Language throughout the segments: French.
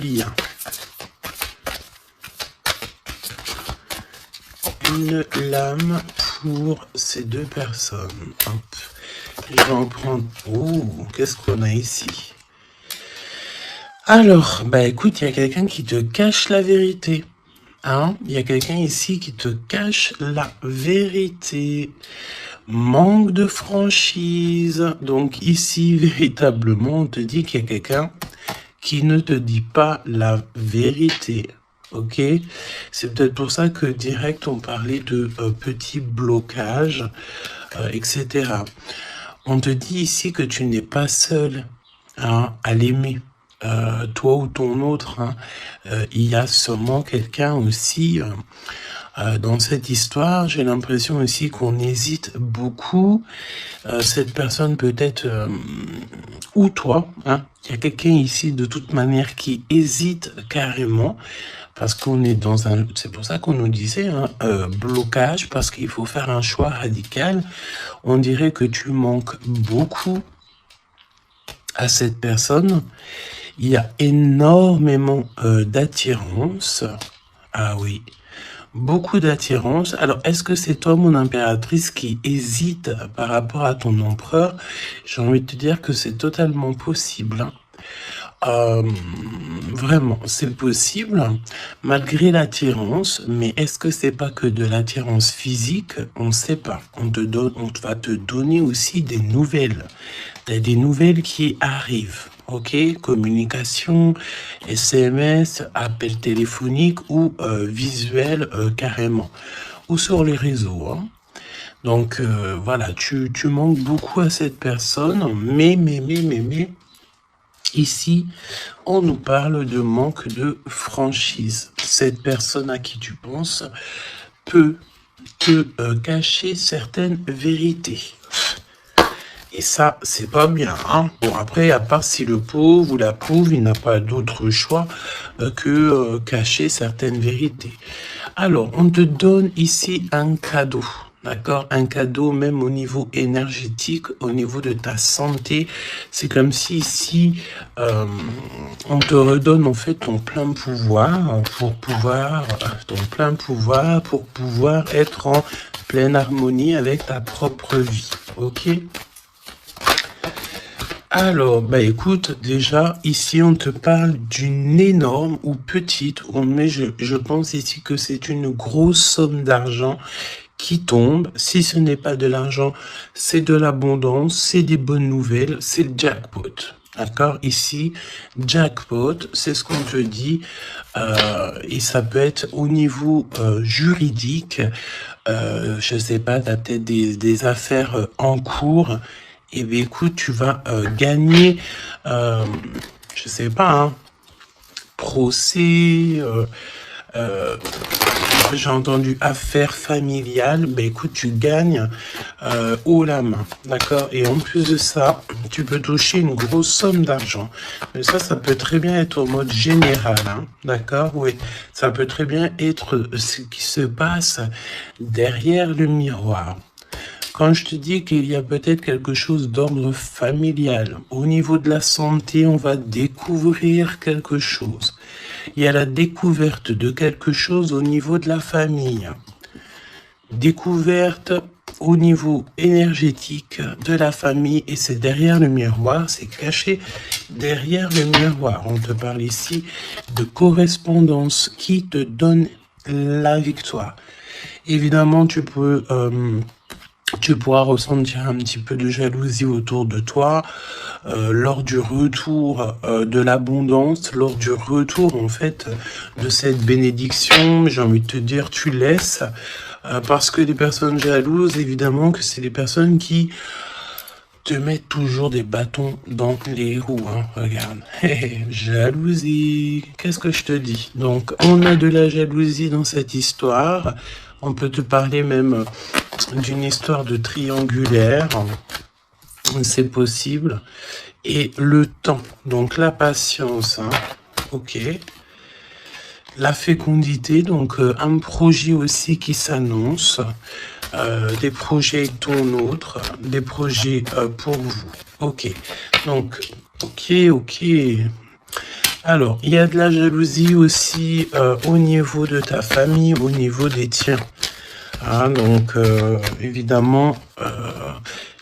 Bien. Une lame pour ces deux personnes. Hop. Je vais en prendre... Oh, qu'est-ce qu'on a ici? Alors, bah écoute, il y a quelqu'un qui te cache la vérité. Hein? Il y a quelqu'un ici qui te cache la vérité. Manque de franchise. Donc ici, véritablement, on te dit qu'il y a quelqu'un qui ne te dit pas la vérité. Ok? C'est peut-être pour ça que direct, on parlait de petits blocages, etc. On te dit ici que tu n'es pas seul, hein, à l'aimer. Toi ou ton autre, hein, il y a sûrement quelqu'un aussi dans cette histoire. J'ai l'impression aussi qu'on hésite beaucoup. Cette personne peut-être, ou toi, hein, il y a quelqu'un ici de toute manière qui hésite carrément, parce qu'on est dans un... C'est pour ça qu'on nous disait, hein, blocage, parce qu'il faut faire un choix radical. On dirait que tu manques beaucoup à cette personne. Il y a énormément d'attirance. Ah oui, beaucoup d'attirance. Alors, est-ce que c'est toi, mon impératrice, qui hésite par rapport à ton empereur? J'ai envie de te dire que c'est totalement possible. Vraiment, c'est possible, malgré l'attirance, mais est-ce que c'est pas que de l'attirance physique? On ne sait pas. On va te donner aussi des nouvelles. Des nouvelles qui arrivent. Ok, communication, SMS, appel téléphonique ou visuel carrément, ou sur les réseaux. Hein. Donc voilà, tu manques beaucoup à cette personne, mais, ici, on nous parle de manque de franchise. Cette personne à qui tu penses peut te cacher certaines vérités. Et ça, c'est pas bien. Hein. Bon, après, à part si le pauvre ou la pauvre, il n'a pas d'autre choix que cacher certaines vérités. Alors, on te donne ici un cadeau. D'accord? Un cadeau même au niveau énergétique, au niveau de ta santé. C'est comme si ici, on te redonne en fait ton plein pouvoir pour pouvoir être en pleine harmonie avec ta propre vie. Ok? Alors, bah écoute, déjà, ici, on te parle d'une énorme ou petite, mais je pense ici que c'est une grosse somme d'argent qui tombe. Si ce n'est pas de l'argent, c'est de l'abondance, c'est des bonnes nouvelles, c'est le jackpot. D'accord? Ici, jackpot, c'est ce qu'on te dit, et ça peut être au niveau juridique, je sais pas, tu as peut-être des affaires en cours. Eh bien, écoute, tu vas gagner, je sais pas, hein, procès, j'ai entendu affaires familiales. Ben écoute, tu gagnes haut la main, d'accord? Et en plus de ça, tu peux toucher une grosse somme d'argent. Mais ça peut très bien être au mode général, hein, d'accord? Oui, ça peut très bien être ce qui se passe derrière le miroir. Quand je te dis qu'il y a peut-être quelque chose d'ordre familial, au niveau de la santé, on va découvrir quelque chose. Il y a la découverte de quelque chose au niveau de la famille. Découverte au niveau énergétique de la famille, et c'est derrière le miroir, c'est caché derrière le miroir. On te parle ici de correspondance qui te donne la victoire. Évidemment, tu pourras ressentir un petit peu de jalousie autour de toi lors du retour de l'abondance, lors du retour en fait de cette bénédiction. J'ai envie de te dire, tu laisses, parce que les personnes jalouses, évidemment que c'est les personnes qui te mettent toujours des bâtons dans les roues. Hein. Regarde, jalousie, qu'est-ce que je te dis? Donc, on a de la jalousie dans cette histoire. On peut te parler même d'une histoire de triangulaire, c'est possible. Et le temps, donc la patience, hein. Ok. La fécondité, donc un projet aussi qui s'annonce, des projets ton autre, des projets pour vous. Ok. Donc, ok. Alors, il y a de la jalousie aussi au niveau de ta famille, au niveau des tiens. Hein, donc, évidemment,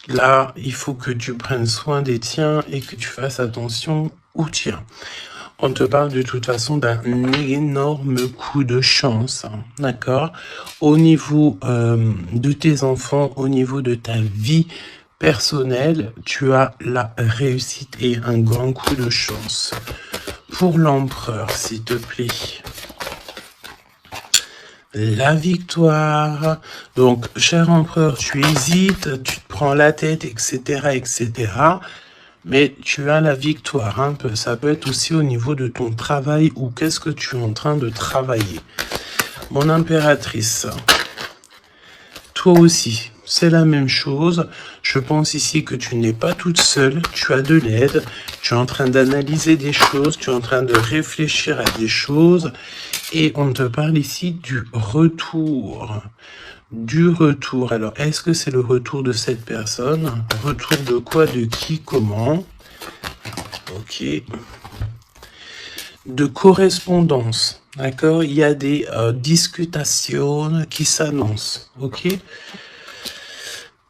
là, il faut que tu prennes soin des tiens et que tu fasses attention aux tiens. On te parle de toute façon d'un énorme coup de chance, hein, d'accord? Au niveau de tes enfants, au niveau de ta vie personnelle, tu as la réussite et un grand coup de chance. Pour l'empereur, s'il te plaît. La victoire. Donc, cher empereur, tu hésites, tu te prends la tête, etc., etc. Mais tu as la victoire. Hein. Ça peut être aussi au niveau de ton travail ou qu'est-ce que tu es en train de travailler. Mon impératrice, toi aussi, c'est la même chose. Je pense ici que tu n'es pas toute seule, tu as de l'aide, tu es en train d'analyser des choses, tu es en train de réfléchir à des choses et on te parle ici du retour. Du retour. Alors, est-ce que c'est le retour de cette personne? Retour de quoi, de qui, comment? Ok. De correspondance. D'accord? Il y a des discutations qui s'annoncent. Ok?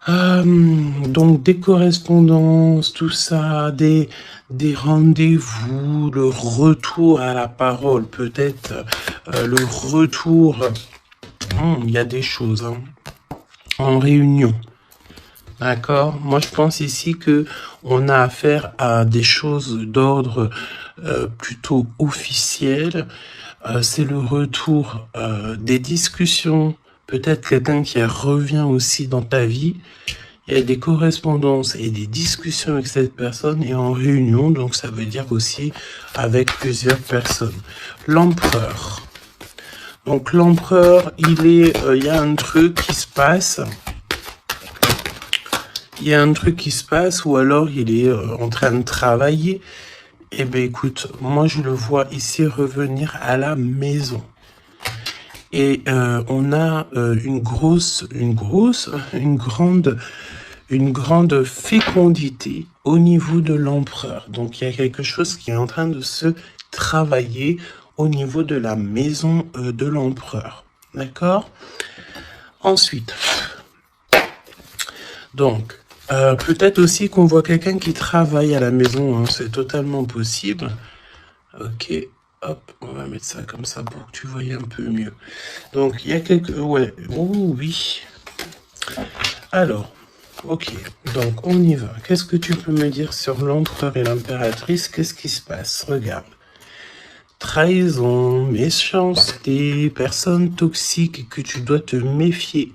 Donc des correspondances, tout ça, des rendez-vous, le retour à la parole, peut-être le retour, il y a des choses, hein, en réunion, d'accord? Moi je pense ici que on a affaire à des choses d'ordre plutôt officiel, c'est le retour des discussions, peut-être quelqu'un qui revient aussi dans ta vie. Il y a des correspondances et des discussions avec cette personne et en réunion, donc ça veut dire aussi avec plusieurs personnes. L'empereur. Donc l'empereur, il y a un truc qui se passe. Il y a un truc qui se passe ou alors il est en train de travailler. Eh bien écoute, moi je le vois ici revenir à la maison. Et on a une grande fécondité au niveau de l'empereur. Donc il y a quelque chose qui est en train de se travailler au niveau de la maison de l'empereur. D'accord? Ensuite, donc, peut-être aussi qu'on voit quelqu'un qui travaille à la maison, hein, c'est totalement possible. Ok, hop, on va mettre ça comme ça pour que tu voyes un peu mieux. Donc, il y a quelques... Ouais, oh oui. Alors, ok, donc on y va. Qu'est-ce que tu peux me dire sur l'empereur et l'impératrice? Qu'est-ce qui se passe? Regarde. Trahison, méchanceté, personne toxique que tu dois te méfier.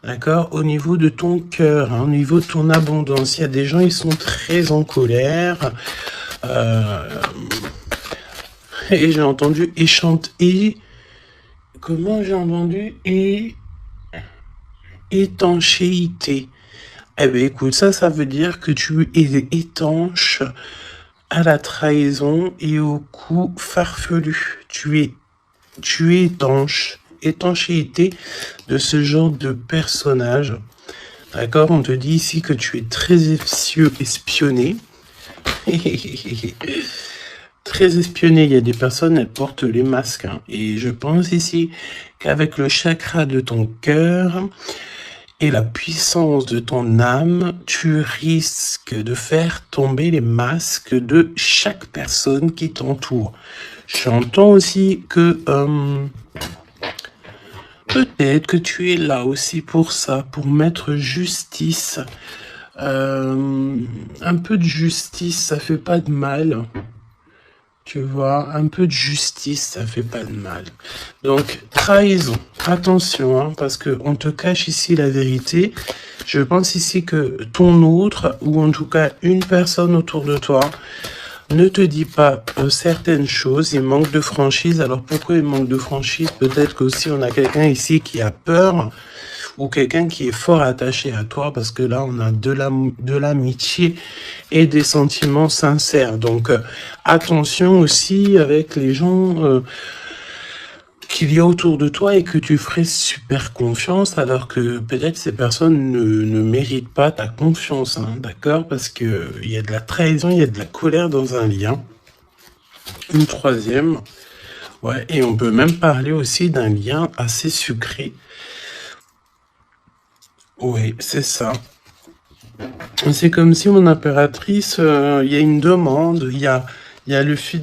D'accord? Au niveau de ton cœur, hein, au niveau de ton abondance, il y a des gens, ils sont très en colère. Et j'ai entendu et comment j'ai entendu étanchéité. Eh bien, écoute, ça veut dire que tu es étanche à la trahison et au coup farfelu. Tu es étanche. Étanchéité de ce genre de personnage. D'accord? On te dit ici que tu es très espionné. Très espionné. Il y a des personnes, elles portent les masques. Hein. Et je pense ici qu'avec le chakra de ton cœur et la puissance de ton âme, tu risques de faire tomber les masques de chaque personne qui t'entoure. J'entends aussi que peut-être que tu es là aussi pour ça, pour mettre justice. Un peu de justice, ça fait pas de mal. Tu vois, un peu de justice, ça fait pas de mal. Donc, trahison. Attention, hein, parce que on te cache ici la vérité. Je pense ici que ton autre, ou en tout cas une personne autour de toi, ne te dit pas certaines choses. Il manque de franchise. Alors, pourquoi il manque de franchise? Peut-être qu'aussi on a quelqu'un ici qui a peur, ou quelqu'un qui est fort attaché à toi, parce que là, on a de l'amitié et des sentiments sincères. Donc, attention aussi avec les gens qu'il y a autour de toi et que tu ferais super confiance, alors que peut-être ces personnes ne méritent pas ta confiance, hein, d'accord? Parce que il y a de la trahison, il y a de la colère dans un lien. Une troisième. Ouais, et on peut même parler aussi d'un lien assez sucré. Oui, c'est ça. C'est comme si mon impératrice, il y a une demande, il y a le fait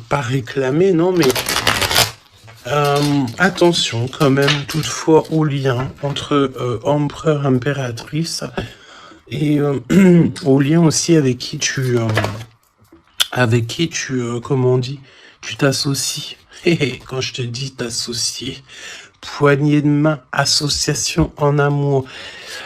pas réclamer, non, mais attention quand même toutefois au lien entre empereur, impératrice et au lien aussi avec qui tu, comment on dit, tu t'associes. Quand je te dis t'associer, poignée de main, association en amour.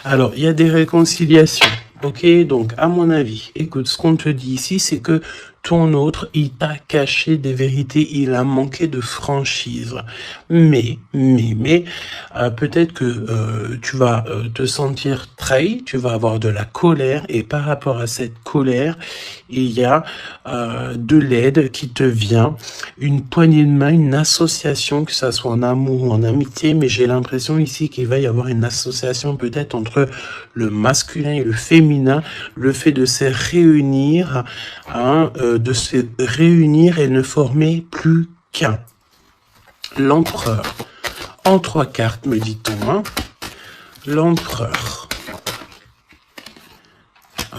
Alors, il y a des réconciliations, ok? Donc, à mon avis, écoute, ce qu'on te dit ici, c'est que ton autre, il t'a caché des vérités, il a manqué de franchise. Mais, peut-être que tu vas te sentir trahi, tu vas avoir de la colère, et par rapport à cette colère, il y a de l'aide qui te vient, une poignée de main, une association, que ça soit en amour ou en amitié, mais j'ai l'impression ici qu'il va y avoir une association peut-être entre le masculin et le féminin, le fait de se réunir, et ne former plus qu'un. L'empereur. En 3 cartes, me dit-on, hein. L'empereur.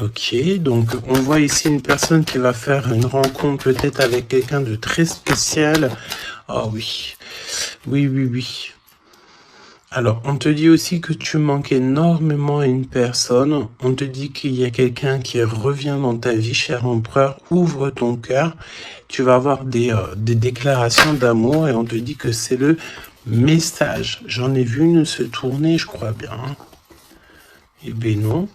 Ok, donc on voit ici une personne qui va faire une rencontre peut-être avec quelqu'un de très spécial. Oh oui, oui. Alors, on te dit aussi que tu manques énormément à une personne. On te dit qu'il y a quelqu'un qui revient dans ta vie, cher empereur. Ouvre ton cœur. Tu vas avoir des déclarations d'amour et on te dit que c'est le message. J'en ai vu une se tourner, je crois bien. Eh ben non.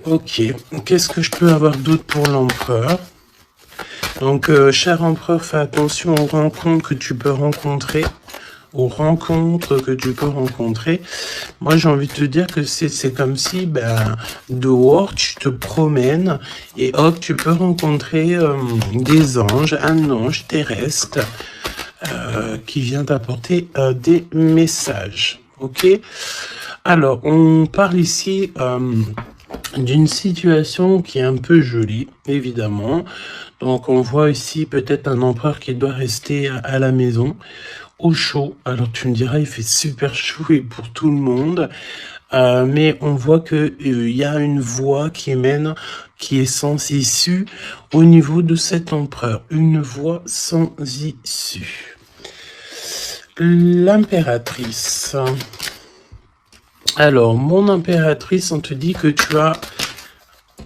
Ok, qu'est-ce que je peux avoir d'autre pour l'empereur? Donc, cher empereur, fais attention aux rencontres que tu peux rencontrer. Moi, j'ai envie de te dire que c'est comme si, dehors, tu te promènes et hop, tu peux rencontrer des anges, un ange terrestre qui vient t'apporter des messages. Ok? Alors, on parle ici d'une situation qui est un peu jolie, évidemment. Donc, on voit ici peut-être un empereur qui doit rester à la maison, au chaud. Alors, tu me diras, il fait super chaud et pour tout le monde. Mais on voit que il y a une voix qui émane, qui est sans issue au niveau de cet empereur. Une voix sans issue. L'impératrice. Alors, mon impératrice, on te dit que tu as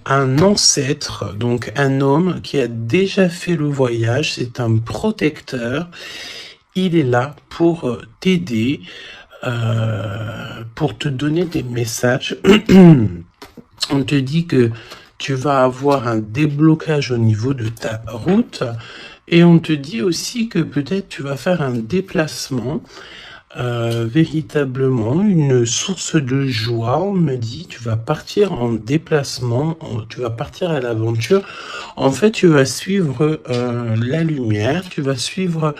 un ancêtre, donc un homme qui a déjà fait le voyage, c'est un protecteur. Il est là pour t'aider, pour te donner des messages. On te dit que tu vas avoir un déblocage au niveau de ta route et on te dit aussi que peut-être tu vas faire un déplacement, véritablement une source de joie. On me dit tu vas partir en déplacement, tu vas partir à l'aventure. En fait, tu vas suivre la lumière, tu vas suivre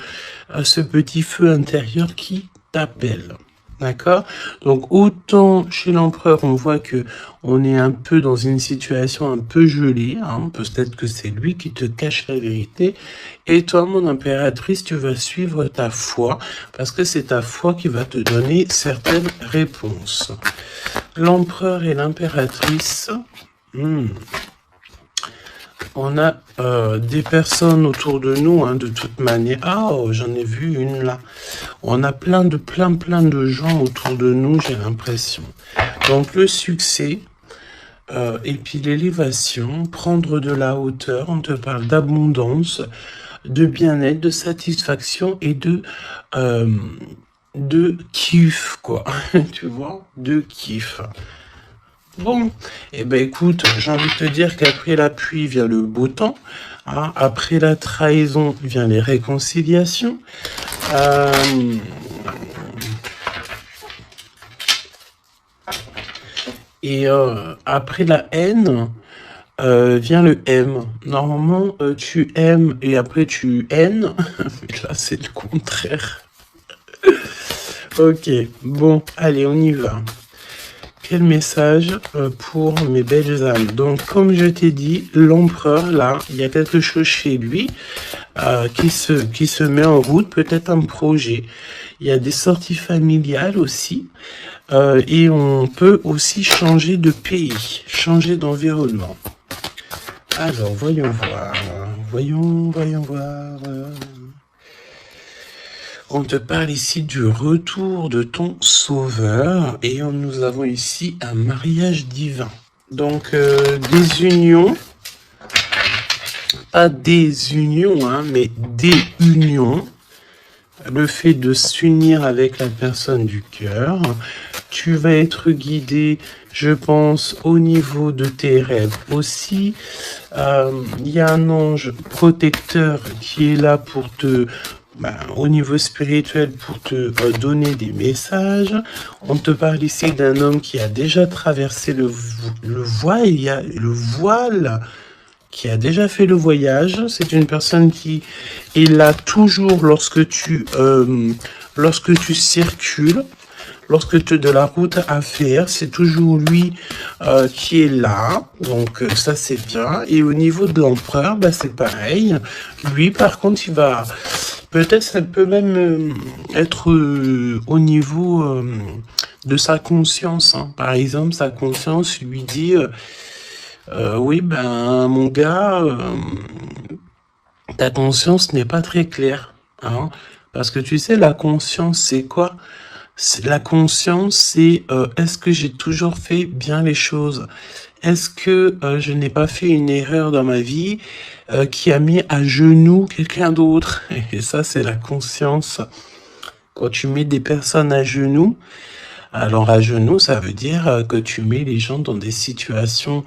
ce petit feu intérieur qui t'appelle. D'accord? Donc, autant chez l'empereur, on voit que on est un peu dans une situation un peu gelée, hein. Peut-être que c'est lui qui te cache la vérité. Et toi, mon impératrice, tu vas suivre ta foi, parce que c'est ta foi qui va te donner certaines réponses. L'empereur et l'impératrice. On a des personnes autour de nous, hein, de toute manière. Ah, oh, j'en ai vu une là. On a plein de gens autour de nous, j'ai l'impression. Donc le succès, et puis l'élévation, prendre de la hauteur, on te parle d'abondance, de bien-être, de satisfaction et de kiff, quoi. Tu vois, de kiff. Bon, eh ben écoute, j'ai envie de te dire qu'après la pluie vient le beau temps, hein, après la trahison vient les réconciliations. Et après la haine vient le M. Normalement, tu aimes et après tu haines. Mais là, c'est le contraire. Ok, bon, allez, on y va. quel message pour mes belles âmes? Donc, comme je t'ai dit, l'empereur, là, il y a quelque chose chez lui qui se met en route, peut-être un projet. Il y a des sorties familiales aussi. Et on peut aussi changer de pays, changer d'environnement. Alors, voyons voir. Voyons voir. On te parle ici du retour de ton sauveur et nous avons ici un mariage divin. Donc, des unions, pas des unions, hein, mais des unions. Le fait de s'unir avec la personne du cœur. Tu vas être guidé, je pense, au niveau de tes rêves aussi. Il y a un ange protecteur qui est là pour te... au niveau spirituel, pour te donner des messages. On te parle ici d'un homme qui a déjà traversé le voile. Il y a le voile qui a déjà fait le voyage. C'est une personne qui est là toujours lorsque tu circules, lorsque tu as de la route à faire. C'est toujours lui qui est là. Donc ça c'est bien. Et au niveau de l'empereur, c'est pareil. Lui par contre il va... Peut-être ça peut même être au niveau de sa conscience. Hein. Par exemple, sa conscience lui dit oui, mon gars, ta conscience n'est pas très claire. Hein. Parce que tu sais, la conscience, c'est quoi? La conscience, c'est est-ce que j'ai toujours fait bien les choses? Est-ce que je n'ai pas fait une erreur dans ma vie qui a mis à genoux quelqu'un d'autre? Et ça, c'est la conscience. Quand tu mets des personnes à genoux, alors à genoux, ça veut dire que tu mets les gens dans des situations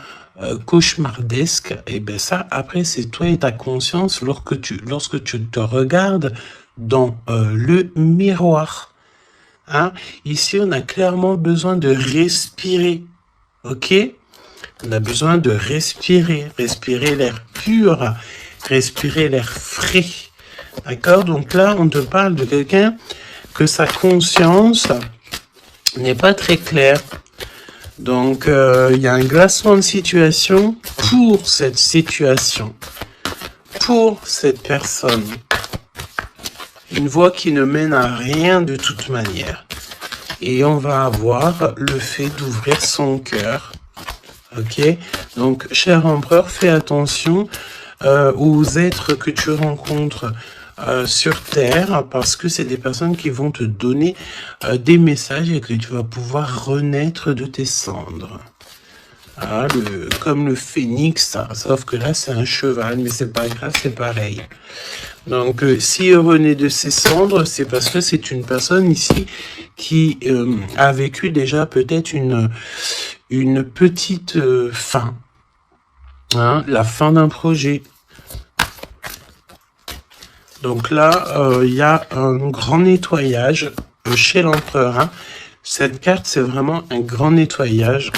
cauchemardesques. Et ben ça, après, c'est toi et ta conscience lorsque tu te regardes dans le miroir. Hein? Ici, on a clairement besoin de respirer. Ok? On a besoin de respirer l'air pur, respirer l'air frais. D'accord? Donc là, on te parle de quelqu'un que sa conscience n'est pas très claire. Donc, il y a un glacement de situation pour cette situation, pour cette personne. Une voie qui ne mène à rien de toute manière. Et on va avoir le fait d'ouvrir son cœur. Ok, donc cher empereur, fais attention aux êtres que tu rencontres sur Terre, parce que c'est des personnes qui vont te donner des messages et que tu vas pouvoir renaître de tes cendres. Ah, comme le phénix, sauf que là c'est un cheval, mais c'est pas grave, c'est pareil. Donc s'il renaît de ses cendres, c'est parce que c'est une personne ici qui a vécu déjà peut-être une petite fin, hein, la fin d'un projet. Donc là, il y a un grand nettoyage chez l'empereur. Hein. Cette carte, c'est vraiment un grand nettoyage.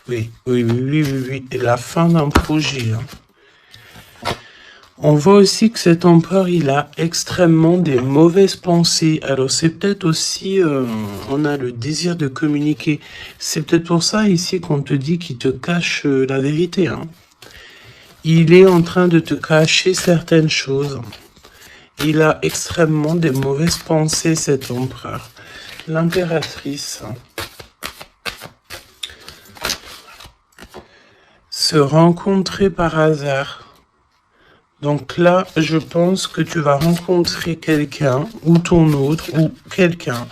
Oui. Et la fin d'un projet. Hein. On voit aussi que cet empereur, il a extrêmement des mauvaises pensées. Alors c'est peut-être aussi, on a le désir de communiquer. C'est peut-être pour ça ici qu'on te dit qu'il te cache la vérité. Hein. Il est en train de te cacher certaines choses. Il a extrêmement des mauvaises pensées, cet empereur. L'impératrice. Se rencontrer par hasard. Donc là, je pense que tu vas rencontrer quelqu'un, ou ton autre, ou quelqu'un,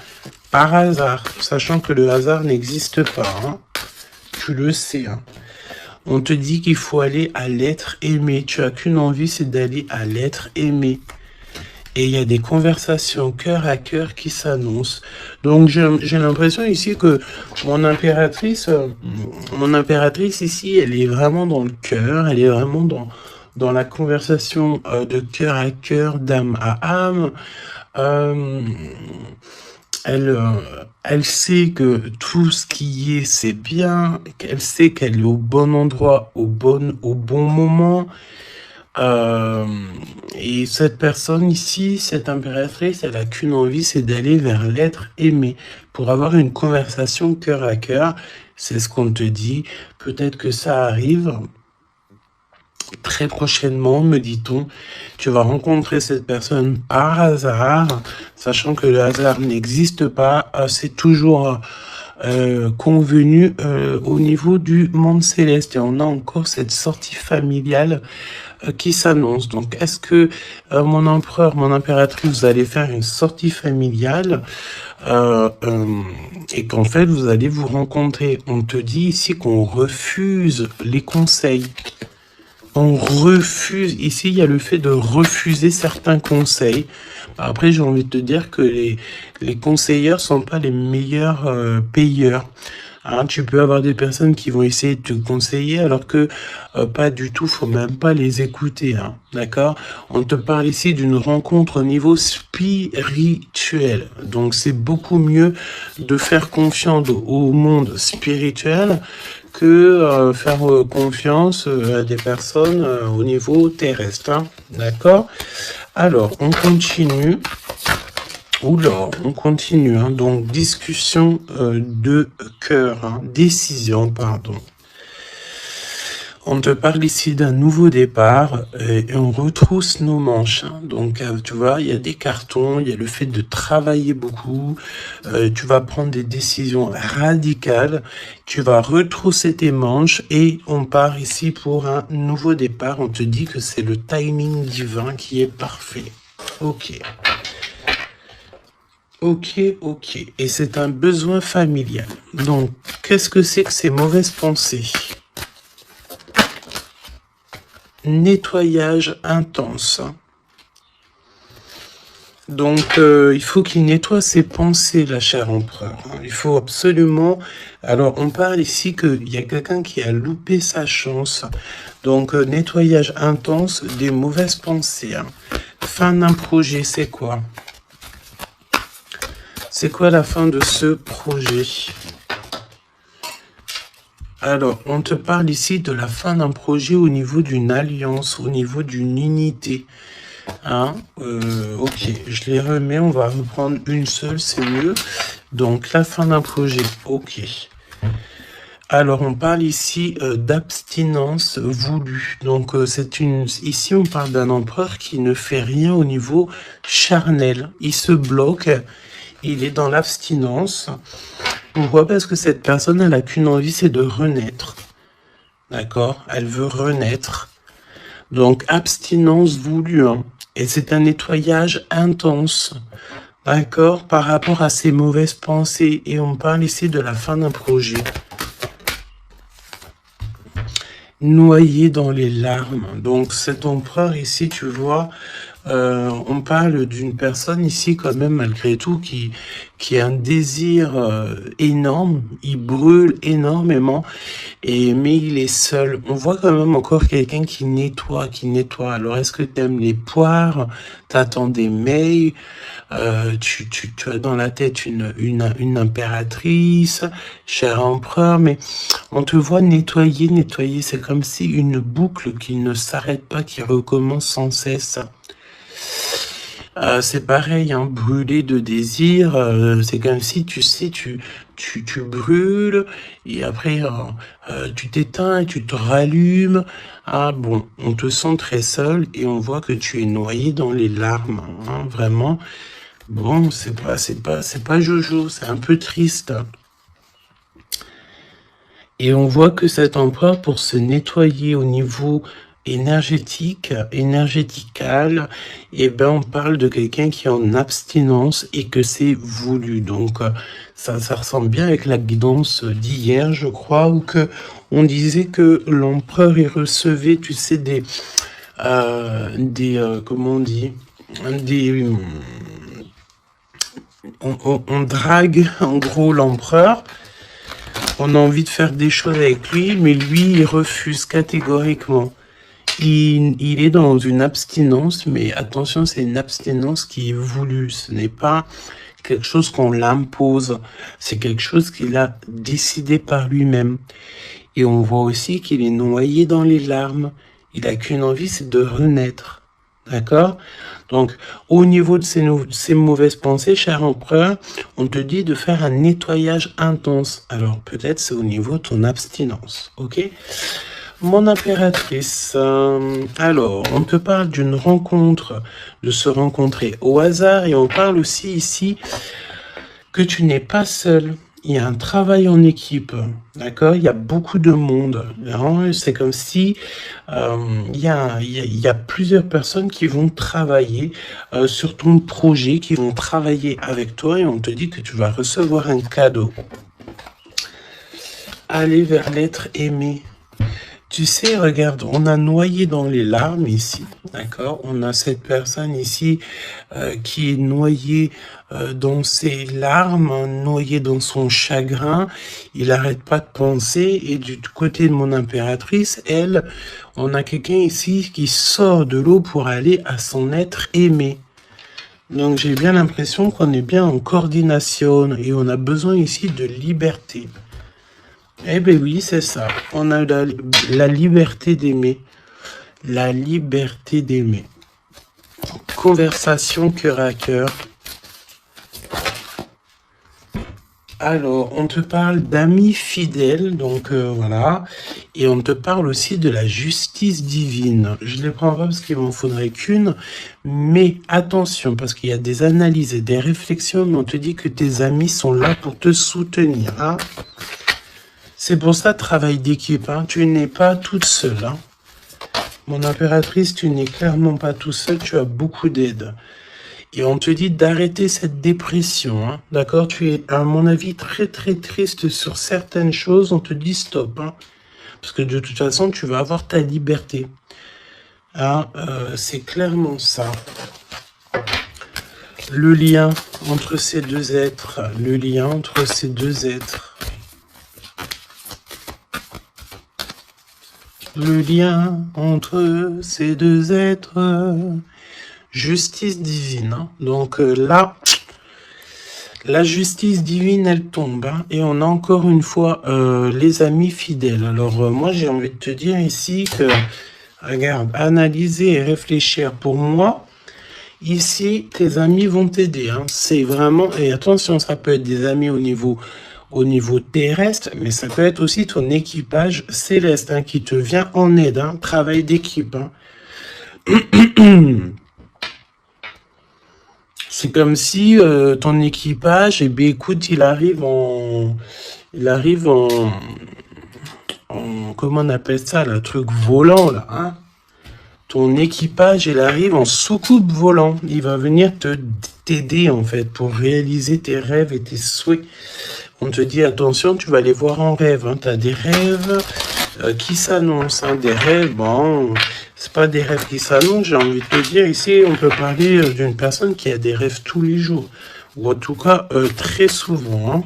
par hasard, sachant que le hasard n'existe pas. Hein. Tu le sais. Hein. On te dit qu'il faut aller à l'être aimé. Tu as qu'une envie, c'est d'aller à l'être aimé. Et il y a des conversations cœur à cœur qui s'annoncent. Donc j'ai l'impression ici que mon impératrice ici, elle est vraiment dans le cœur, elle est vraiment dans la conversation de cœur à cœur, d'âme à âme. Elle sait que tout ce qui est, c'est bien. Elle sait qu'elle est au bon endroit, au bon moment. Et cette personne ici, cette impératrice, elle a qu'une envie, c'est d'aller vers l'être aimé. Pour avoir une conversation cœur à cœur, c'est ce qu'on te dit. Peut-être que ça arrive très prochainement, me dit-on. Tu vas rencontrer cette personne par hasard, sachant que le hasard n'existe pas. C'est toujours convenu au niveau du monde céleste. Et on a encore cette sortie familiale qui s'annonce. Donc, est-ce que mon empereur, mon impératrice, vous allez faire une sortie familiale et qu'en fait, vous allez vous rencontrer? On te dit ici qu'on refuse les conseils. On refuse. Ici, il y a le fait de refuser certains conseils. Après, j'ai envie de te dire que les conseilleurs sont pas les meilleurs payeurs. Hein, tu peux avoir des personnes qui vont essayer de te conseiller alors que pas du tout, faut même pas les écouter. Hein, d'accord? On te parle ici d'une rencontre au niveau spirituel. Donc c'est beaucoup mieux de faire confiance au monde spirituel que faire confiance à des personnes au niveau terrestre. Hein, d'accord? Alors, on continue. Oula, on continue, hein. Donc discussion de cœur, hein. Décision, pardon. On te parle ici d'un nouveau départ et on retrousse nos manches. Hein. Donc tu vois, il y a des cartons, il y a le fait de travailler beaucoup, tu vas prendre des décisions radicales, tu vas retrousser tes manches et on part ici pour un nouveau départ. On te dit que c'est le timing divin qui est parfait. Ok. Ok. Et c'est un besoin familial. Donc, qu'est-ce que c'est que ces mauvaises pensées? Nettoyage intense. Donc, il faut qu'il nettoie ses pensées, la chère empereur. Il faut absolument... Alors, on parle ici qu'il y a quelqu'un qui a loupé sa chance. Donc, nettoyage intense des mauvaises pensées. Fin d'un projet, c'est quoi? C'est quoi la fin de ce projet? Alors, on te parle ici de la fin d'un projet au niveau d'une alliance, au niveau d'une unité. Hein, ok, je les remets, on va reprendre une seule, c'est mieux. Donc, la fin d'un projet, ok. Alors, on parle ici d'abstinence voulue. Donc, ici, on parle d'un empereur qui ne fait rien au niveau charnel. Il se bloque. Il est dans l'abstinence. Pourquoi? Parce que cette personne, elle n'a qu'une envie, c'est de renaître. D'accord? Elle veut renaître. Donc, abstinence voulue. Hein. Et c'est un nettoyage intense. D'accord? Par rapport à ses mauvaises pensées. Et on parle ici de la fin d'un projet. Noyé dans les larmes. Donc, cet empereur ici, tu vois... on parle d'une personne ici quand même malgré tout qui a un désir énorme, il brûle énormément, mais il est seul. On voit quand même encore quelqu'un qui nettoie. Alors est-ce que tu aimes les poires? T'attends des mails? Tu as dans la tête une impératrice, cher empereur, mais on te voit nettoyer, c'est comme si une boucle qui ne s'arrête pas, qui recommence sans cesse. C'est pareil, hein, brûler de désir, c'est comme si, tu sais, tu brûles, et après, tu t'éteins et tu te rallumes. Ah bon, on te sent très seul, et on voit que tu es noyé dans les larmes, hein, vraiment. Bon, c'est pas Jojo, c'est un peu triste. Et on voit que cet empereur, pour se nettoyer au niveau énergétical, et ben on parle de quelqu'un qui est en abstinence et que c'est voulu. Donc ça ressemble bien avec la guidance d'hier, je crois, où que on disait que l'empereur il recevait, tu sais, comment on dit, on drague en gros l'empereur. On a envie de faire des choses avec lui, mais lui il refuse catégoriquement. Il est dans une abstinence, mais attention, c'est une abstinence qui est voulue. Ce n'est pas quelque chose qu'on l'impose. C'est quelque chose qu'il a décidé par lui-même. Et on voit aussi qu'il est noyé dans les larmes. Il a qu'une envie, c'est de renaître. D'accord? Donc, au niveau de ces mauvaises pensées, cher empereur, on te dit de faire un nettoyage intense. Alors, peut-être c'est au niveau de ton abstinence, ok? Mon impératrice, alors, on te parle d'une rencontre, de se rencontrer au hasard, et on parle aussi ici que tu n'es pas seul. Il y a un travail en équipe, d'accord? Il y a beaucoup de monde. Hein. C'est comme si il y a plusieurs personnes qui vont travailler sur ton projet, qui vont travailler avec toi, et on te dit que tu vas recevoir un cadeau. Aller vers l'être aimé. Tu sais, regarde, on a noyé dans les larmes ici, d'accord? On a cette personne ici qui est noyée dans ses larmes, noyée dans son chagrin. Il n'arrête pas de penser. Et du côté de mon impératrice, elle, on a quelqu'un ici qui sort de l'eau pour aller à son être aimé. Donc j'ai bien l'impression qu'on est bien en coordination et on a besoin ici de liberté. Eh bien oui, c'est ça. On a la liberté d'aimer. La liberté d'aimer. Conversation cœur à cœur. Alors, on te parle d'amis fidèles, donc voilà. Et on te parle aussi de la justice divine. Je ne les prends pas parce qu'il m'en faudrait qu'une. Mais attention, parce qu'il y a des analyses et des réflexions, mais on te dit que tes amis sont là pour te soutenir. Hein. C'est pour ça, travail d'équipe, hein. Tu n'es pas toute seule. Hein. Mon impératrice, tu n'es clairement pas tout seul, tu as beaucoup d'aide. Et on te dit d'arrêter cette dépression, hein. D'accord? Tu es, à mon avis, très très triste sur certaines choses, on te dit stop. Hein. Parce que de toute façon, tu vas avoir ta liberté. Hein, c'est clairement ça. Le lien entre ces deux êtres, le lien entre ces deux êtres. Le lien entre ces deux êtres, justice divine. Hein. Donc là, la justice divine, elle tombe. Hein, et on a encore une fois les amis fidèles. Alors moi, j'ai envie de te dire ici que, regarde, analyser et réfléchir pour moi. Ici, tes amis vont t'aider. Hein. C'est vraiment, et attention, ça peut être des amis au niveau terrestre, mais ça peut être aussi ton équipage céleste hein, qui te vient en aide, hein, travail d'équipe. Hein. C'est comme si ton équipage, eh bien, écoute, il arrive en, comment on appelle ça, le truc volant là. Hein. Ton équipage, il arrive en soucoupe volant. Il va venir t'aider en fait pour réaliser tes rêves et tes souhaits. On te dit, attention, tu vas les voir en rêve. Hein. Tu as des rêves qui s'annoncent. Hein. Des rêves, bon, c'est pas des rêves qui s'annoncent. J'ai envie de te dire, ici, on peut parler d'une personne qui a des rêves tous les jours. Ou en tout cas, très souvent. Hein.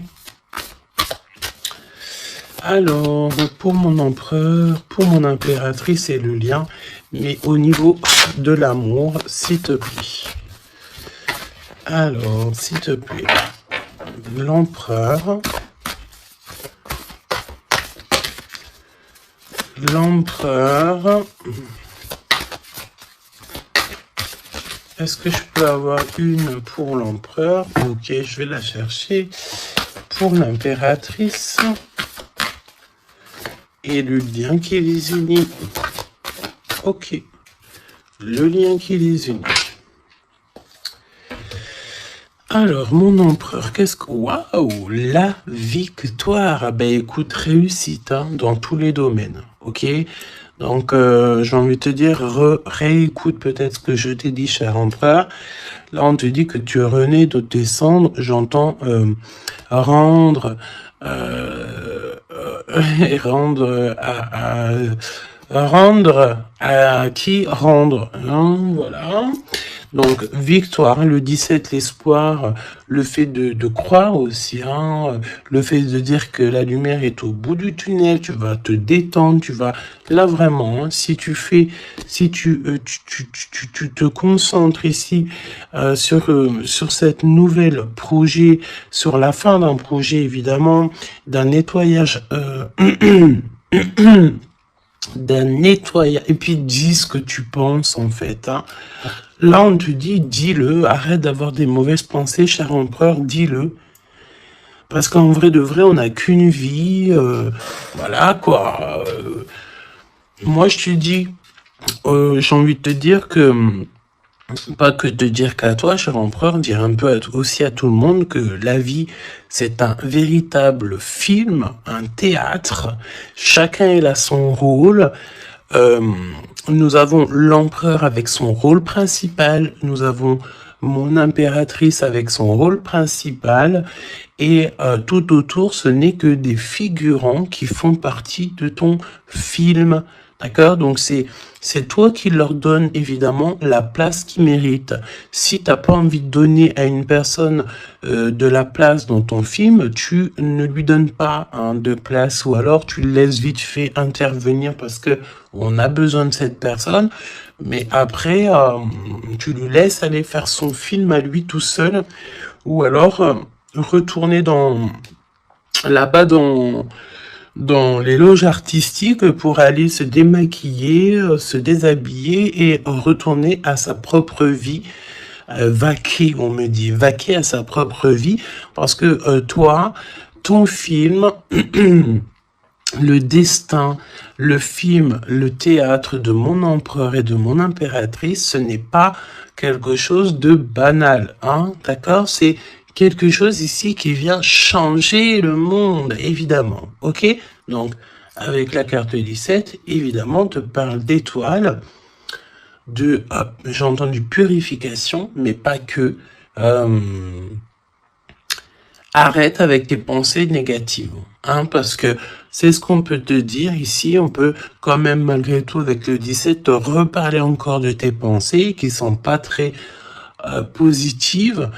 Alors, pour mon empereur, pour mon impératrice et le lien, mais au niveau de l'amour, s'il te plaît. Alors, s'il te plaît. L'empereur. L'empereur. Est-ce que je peux avoir une pour l'empereur? Ok, je vais la chercher. Pour l'impératrice. Et le lien qui les unit. Ok. Le lien qui les unit. Alors, mon empereur, qu'est-ce que... Waouh, la victoire. Ah ben, écoute, réussite hein, dans tous les domaines, ok? Donc, j'ai envie de te dire, réécoute peut-être ce que je t'ai dit, cher empereur. Là, on te dit que tu es rené de tes cendres. J'entends rendre... rendre à qui rendre. Hein, voilà. Donc, victoire, le 17, l'espoir, le fait de croire aussi, hein, le fait de dire que la lumière est au bout du tunnel, tu vas te détendre, tu vas, là vraiment, hein, si tu te concentres ici sur cette nouvelle projet, sur la fin d'un projet évidemment, d'un nettoyage d'un nettoyage. Et puis, dis ce que tu penses, en fait. Hein. Là, on te dit, dis-le. Arrête d'avoir des mauvaises pensées, cher empereur, dis-le. Parce qu'en vrai de vrai, on n'a qu'une vie. Voilà, quoi. Moi, je te dis, j'ai envie de te dire que, pas que de dire qu'à toi, cher empereur, dire un peu aussi à tout le monde que la vie, c'est un véritable film, un théâtre. Chacun est là son rôle. Nous avons l'empereur avec son rôle principal, nous avons mon impératrice avec son rôle principal, et tout autour, ce n'est que des figurants qui font partie de ton film. D'accord? Donc c'est toi qui leur donne évidemment la place qu'ils méritent. Si t'as pas envie de donner à une personne de la place dans ton film, tu ne lui donnes pas de place, ou alors tu le laisses vite fait intervenir parce que on a besoin de cette personne, mais après tu lui laisses aller faire son film à lui tout seul, ou alors retourner là-bas dans les loges artistiques pour aller se démaquiller, se déshabiller et retourner à sa propre vie, vaquer, on me dit, vaquer à sa propre vie, parce que toi, ton film, le destin, le film, le théâtre de mon empereur et de mon impératrice, ce n'est pas quelque chose de banal, hein, d'accord? C'est quelque chose ici qui vient changer le monde, évidemment, ok? Donc, avec la carte 17, évidemment, on te parle d'étoiles, j'ai entendu purification, mais pas que. Arrête avec tes pensées négatives, hein, parce que c'est ce qu'on peut te dire ici. On peut quand même, malgré tout, avec le 17, te reparler encore de tes pensées qui sont pas très positives.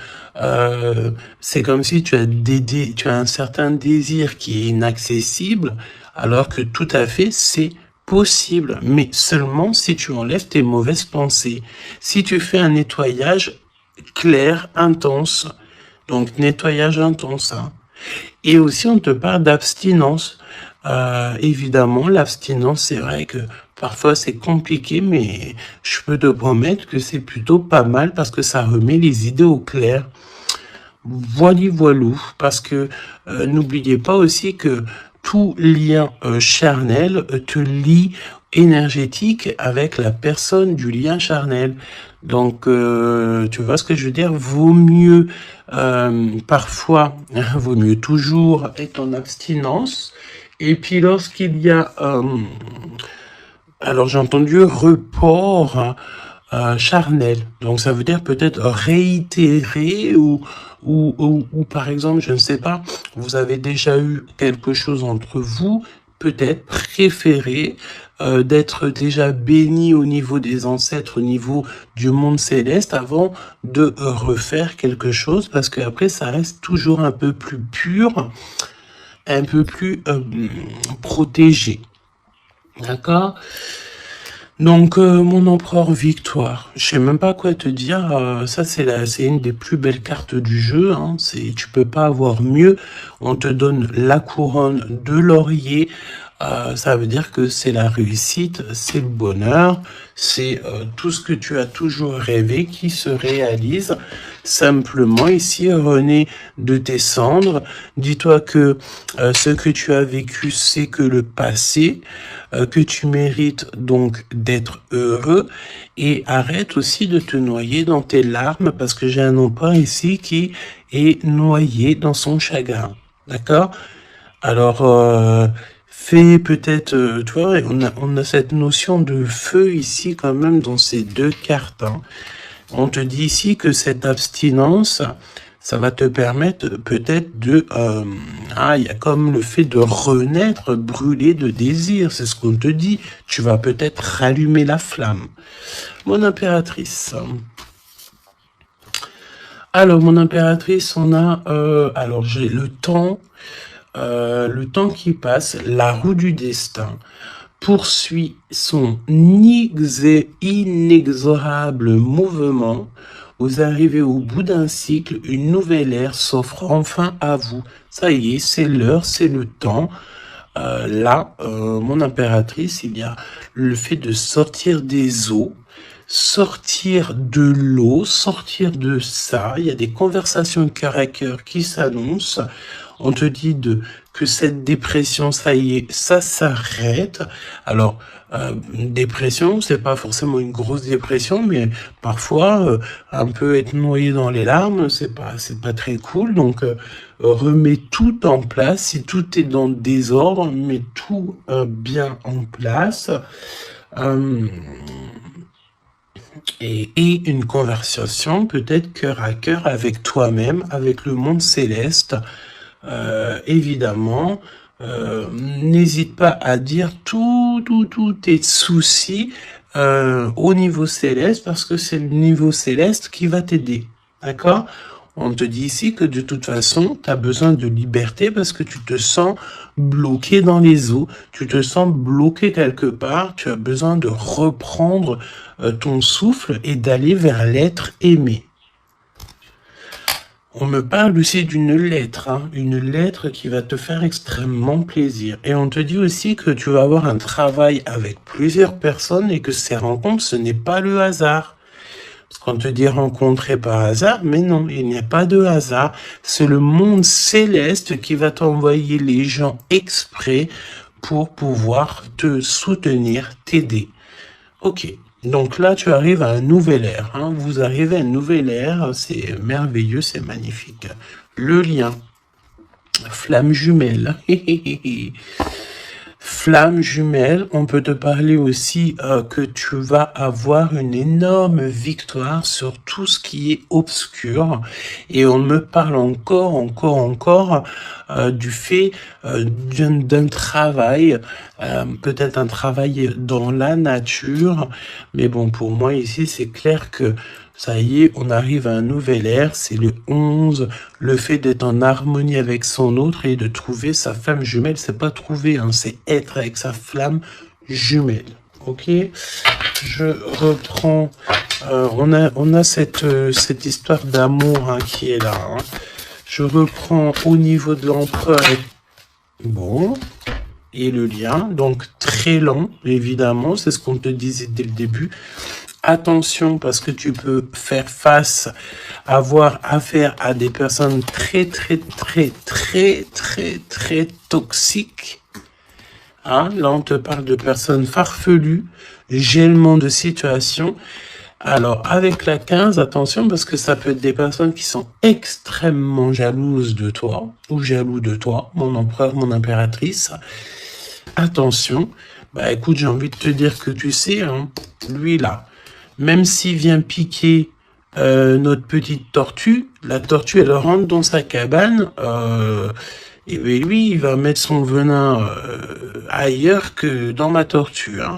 C'est comme si tu as un certain désir qui est inaccessible, alors que tout à fait, c'est possible, mais seulement si tu enlèves tes mauvaises pensées. Si tu fais un nettoyage clair, intense, donc nettoyage intense. Hein. Et aussi, on te parle d'abstinence. Évidemment, l'abstinence, c'est vrai que parfois c'est compliqué, mais je peux te promettre que c'est plutôt pas mal parce que ça remet les idées au clair. Voilou, parce que n'oubliez pas aussi que tout lien charnel te lie énergétique avec la personne du lien charnel. Donc, tu vois ce que je veux dire? Vaut mieux parfois, vaut mieux toujours être en abstinence. Et puis lorsqu'il y a, alors j'ai entendu report charnel. Donc ça veut dire peut-être réitérer ou par exemple, je ne sais pas, vous avez déjà eu quelque chose entre vous, peut-être préféré d'être déjà béni au niveau des ancêtres, au niveau du monde céleste, avant de refaire quelque chose, parce qu'après, ça reste toujours un peu plus pur, un peu plus protégé. D'accord ? Donc, mon empereur victoire, je sais même pas quoi te dire, ça c'est une des plus belles cartes du jeu, hein. Tu peux pas avoir mieux, on te donne la couronne de laurier, ça veut dire que c'est la réussite, c'est le bonheur, c'est tout ce que tu as toujours rêvé qui se réalise. Simplement, ici, René, de tes cendres, dis-toi que ce que tu as vécu, c'est que le passé, que tu mérites donc d'être heureux, et arrête aussi de te noyer dans tes larmes, parce que j'ai un empereur ici qui est noyé dans son chagrin. D'accord? Alors, fais peut-être, tu vois, on a cette notion de feu ici quand même dans ces deux cartes. Hein. On te dit ici que cette abstinence, ça va te permettre peut-être de... il y a comme le fait de renaître, brûler de désir, c'est ce qu'on te dit. Tu vas peut-être rallumer la flamme. Mon impératrice. Alors, mon impératrice, on a... alors, j'ai le temps qui passe, la roue du destin poursuit son inexorable mouvement. Vous arrivez au bout d'un cycle, une nouvelle ère s'offre enfin à vous. Ça y est, c'est l'heure, c'est le temps. là, mon impératrice, il y a le fait de sortir des eaux, sortir de l'eau, sortir de ça. Il y a des conversations cœur à cœur qui s'annoncent. On te dit que cette dépression, ça y est, ça s'arrête. Alors, dépression, c'est pas forcément une grosse dépression, mais parfois, un peu être noyé dans les larmes, c'est pas très cool. Donc, remets tout en place. Si tout est dans le désordre, mets tout bien en place. Et une conversation peut-être cœur à cœur avec toi-même, avec le monde céleste. Évidemment, n'hésite pas à dire tous tes soucis au niveau céleste, parce que c'est le niveau céleste qui va t'aider. D'accord? On te dit ici que de toute façon, tu as besoin de liberté parce que tu te sens bloqué dans les eaux, tu te sens bloqué quelque part, tu as besoin de reprendre ton souffle et d'aller vers l'être aimé. On me parle aussi d'une lettre, hein, une lettre qui va te faire extrêmement plaisir. Et on te dit aussi que tu vas avoir un travail avec plusieurs personnes et que ces rencontres, ce n'est pas le hasard. Parce qu'on te dit rencontrer par hasard, mais non, il n'y a pas de hasard. C'est le monde céleste qui va t'envoyer les gens exprès pour pouvoir te soutenir, t'aider. Ok. Donc là, tu arrives à un nouvel ère. Hein. Vous arrivez à une nouvelle ère. C'est merveilleux, c'est magnifique. Le lien. Flamme jumelle. Flamme jumelle, on peut te parler aussi que tu vas avoir une énorme victoire sur tout ce qui est obscur. Et on me parle encore du fait d'un travail, peut-être un travail dans la nature. Mais bon, pour moi ici, c'est clair que ça y est, on arrive à un nouvel ère, c'est le 11, le fait d'être en harmonie avec son autre et de trouver sa flamme jumelle, c'est pas trouver, hein, c'est être avec sa flamme jumelle. Ok, je reprends, on a cette histoire d'amour hein, qui est là. Hein. Je reprends au niveau de l'empereur, bon, et le lien, donc très lent, évidemment, c'est ce qu'on te disait dès le début. Attention parce que tu peux faire face, avoir affaire à des personnes très toxiques. Hein, là, on te parle de personnes farfelues, gèlement de situation. Alors, avec la 15, attention parce que ça peut être des personnes qui sont extrêmement jalouses de toi ou jaloux de toi, mon empereur, mon impératrice. Attention. Bah écoute, j'ai envie de te dire que tu sais, hein, lui là, même s'il vient piquer notre petite tortue, la tortue, elle rentre dans sa cabane, et bien lui, il va mettre son venin ailleurs que dans ma tortue. Hein.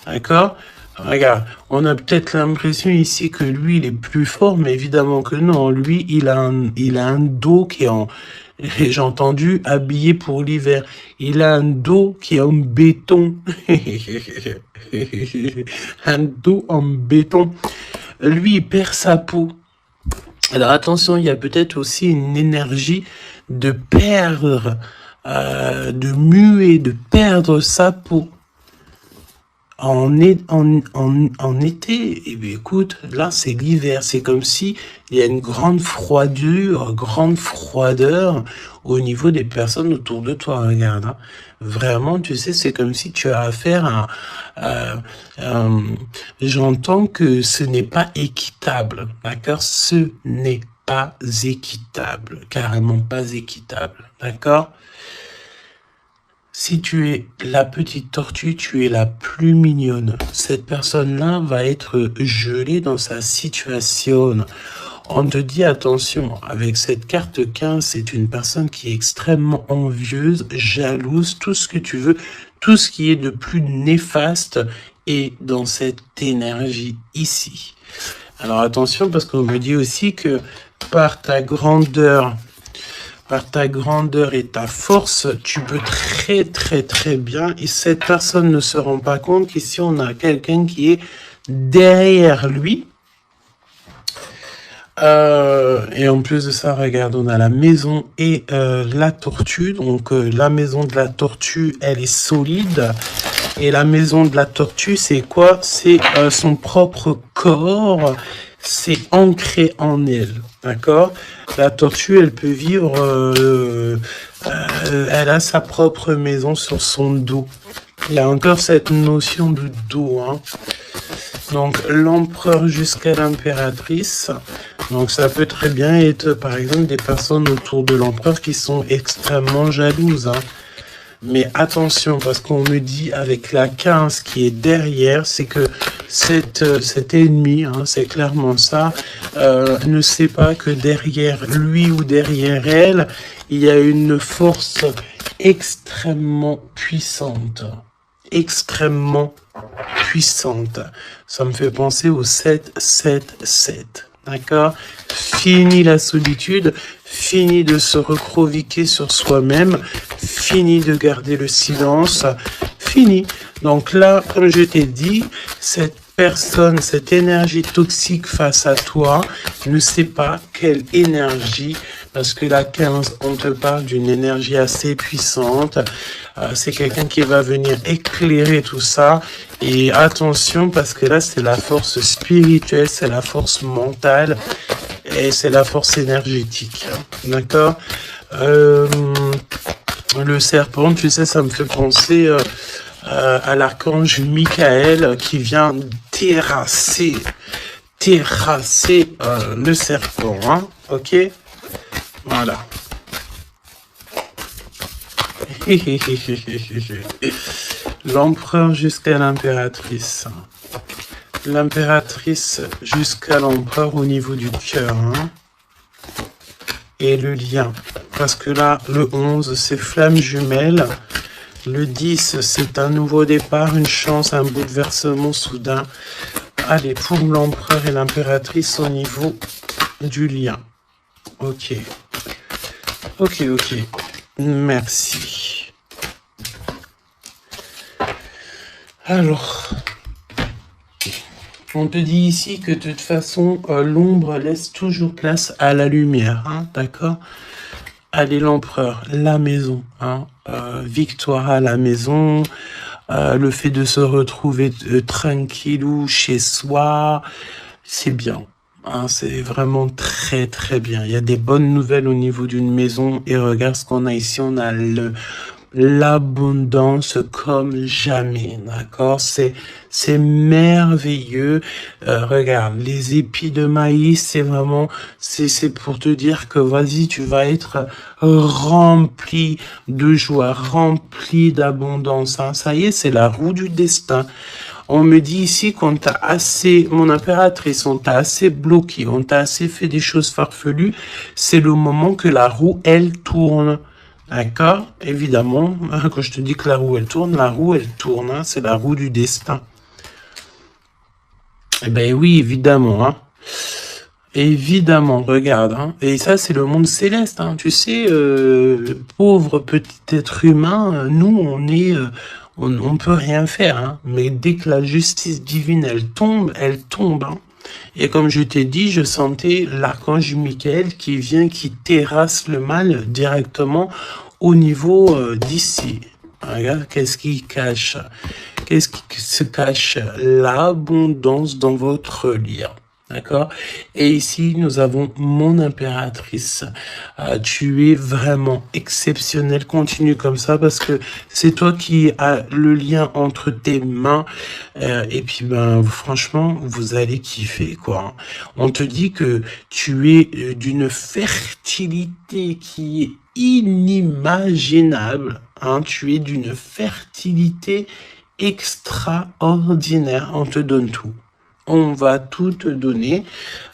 D'accord? Regarde, on a peut-être l'impression ici que lui, il est plus fort, mais évidemment que non. Lui, il a un dos qui est en... J'ai entendu habillé pour l'hiver. Il a un dos qui est en béton. Un dos en béton. Lui, il perd sa peau. Alors attention, il y a peut-être aussi une énergie de perdre, de muer, de perdre sa peau. En été, eh bien, écoute, là c'est l'hiver, c'est comme si il y a une grande froideur au niveau des personnes autour de toi. Regarde, hein. Vraiment, tu sais, c'est comme si tu as affaire à j'entends que ce n'est pas équitable, d'accord? Ce n'est pas équitable, carrément pas équitable, d'accord? Si tu es la petite tortue, tu es la plus mignonne. Cette personne-là va être gelée dans sa situation. On te dit attention, avec cette carte 15, c'est une personne qui est extrêmement envieuse, jalouse, tout ce que tu veux, tout ce qui est de plus néfaste est dans cette énergie ici. Alors attention, parce qu'on me dit aussi que par ta grandeur et ta force, tu peux très bien, et cette personne ne se rend pas compte qu'ici on a quelqu'un qui est derrière lui, Et en plus de ça, regarde, on a la maison et la tortue. Donc la maison de la tortue, elle est solide. Et la maison de la tortue, c'est quoi? C'est son propre corps. C'est ancré en elle. D'accord? La tortue, elle peut vivre... elle a sa propre maison sur son dos. Il y a encore cette notion de dos, hein. Donc, l'empereur jusqu'à l'impératrice. Donc, ça peut très bien être, par exemple, des personnes autour de l'empereur qui sont extrêmement jalouses, hein. Mais attention, parce qu'on me dit avec la 15 qui est derrière, c'est que cet ennemi, hein, c'est clairement ça, ne sait pas que derrière lui ou derrière elle, il y a une force extrêmement puissante. Extrêmement puissante. Ça me fait penser au 7-7-7. D'accord? Fini la solitude, fini de se recroviquer sur soi-même, fini de garder le silence, fini. Donc là, comme je t'ai dit, cette personne, cette énergie toxique face à toi, ne sait pas quelle énergie, parce que la 15, on te parle d'une énergie assez puissante. C'est quelqu'un qui va venir éclairer tout ça. Et attention, parce que là, c'est la force spirituelle, c'est la force mentale et c'est la force énergétique. D'accord? Le serpent, tu sais, ça me fait penser à l'archange Michael qui vient terrasser le serpent. Hein? Ok? Voilà. L'empereur jusqu'à l'impératrice. L'impératrice jusqu'à l'empereur au niveau du cœur. Hein. Et le lien. Parce que là, le 11, c'est flamme jumelle. Le 10, c'est un nouveau départ, une chance, un bouleversement soudain. Allez, pour l'empereur et l'impératrice au niveau du lien. Ok. Ok. Merci. Alors, on te dit ici que de toute façon, l'ombre laisse toujours place à la lumière, hein, d'accord? Allez, l'empereur, la maison, hein, victoire à la maison, le fait de se retrouver tranquillou chez soi, c'est bien. Hein, c'est vraiment très très bien. Il y a des bonnes nouvelles au niveau d'une maison et regarde ce qu'on a ici. On a l'abondance comme jamais, d'accord? C'est merveilleux. Regarde, les épis de maïs, c'est vraiment, c'est pour te dire que vas-y, tu vas être rempli de joie, rempli d'abondance. Hein. Ça y est, c'est la roue du destin. On me dit ici qu'on t'a assez, mon impératrice, on t'a assez bloqué, on t'a assez fait des choses farfelues. C'est le moment que la roue, elle tourne. D'accord? Évidemment, quand je te dis que la roue, elle tourne, hein, c'est la roue du destin. Eh ben oui, évidemment, hein. Évidemment, regarde, hein. Et ça, c'est le monde céleste, hein. Tu sais, pauvre petit être humain, nous, on peut rien faire, hein. Mais dès que la justice divine, elle tombe, hein. Et comme je t'ai dit, je sentais l'archange Michael qui vient, qui terrasse le mal directement au niveau d'ici. Regarde, qu'est-ce qui cache? Qu'est-ce qui se cache? L'abondance dans votre lien. D'accord? Et ici, nous avons mon impératrice. Tu es vraiment exceptionnel. Continue comme ça parce que c'est toi qui as le lien entre tes mains. Et puis, ben, franchement, vous allez kiffer, quoi. On te dit que tu es d'une fertilité qui est inimaginable. Hein? Tu es d'une fertilité extraordinaire. On te donne tout. On va tout te donner.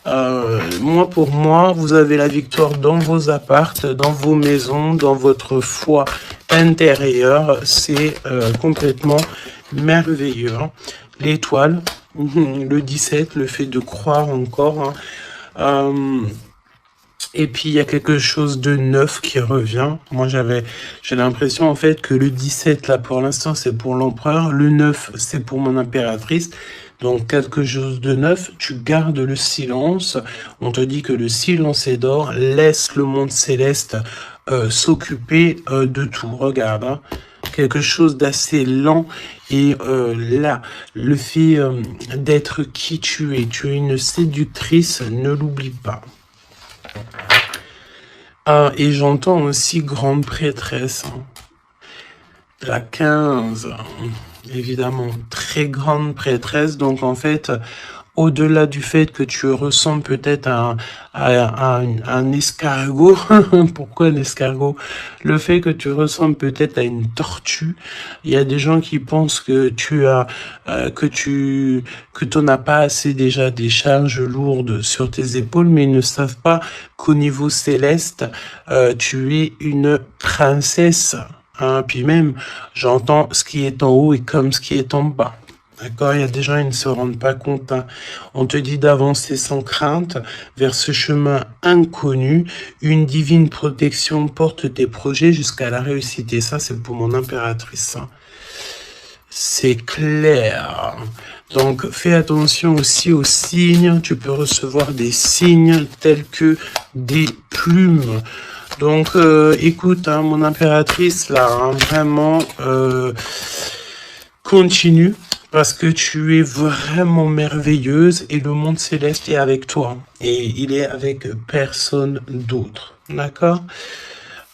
Pour moi, vous avez la victoire dans vos appartes, dans vos maisons, dans votre foi intérieure. C'est complètement merveilleux. Hein. L'étoile, le 17, le fait de croire encore. Hein. Et puis, il y a quelque chose de neuf qui revient. Moi, j'ai l'impression, en fait, que le 17, là, pour l'instant, c'est pour l'empereur. Le 9, c'est pour mon impératrice. Donc, quelque chose de neuf, tu gardes le silence. On te dit que le silence est d'or. Laisse le monde céleste s'occuper de tout. Regarde, hein. Quelque chose d'assez lent. Et là, le fait d'être qui tu es une séductrice, ne l'oublie pas. Ah, et j'entends aussi grande prêtresse. Hein. La 15, évidemment, très grande prêtresse. Donc, en fait, au-delà du fait que tu ressembles peut-être à un escargot, pourquoi un escargot? Le fait que tu ressembles peut-être à une tortue. Il y a des gens qui pensent que tu as, que t'en as pas assez déjà des charges lourdes sur tes épaules, mais ils ne savent pas qu'au niveau céleste, tu es une princesse. Hein, puis même, j'entends ce qui est en haut et comme ce qui est en bas. D'accord, il y a des gens, ils ne se rendent pas compte. Hein. On te dit d'avancer sans crainte vers ce chemin inconnu. Une divine protection porte tes projets jusqu'à la réussite. Et ça, c'est pour mon impératrice. Hein. C'est clair. Donc, fais attention aussi aux signes. Tu peux recevoir des signes tels que des plumes. Donc, écoute, hein, mon impératrice, là, hein, vraiment, continue, parce que tu es vraiment merveilleuse et le monde céleste est avec toi. Et il est avec personne d'autre. D'accord?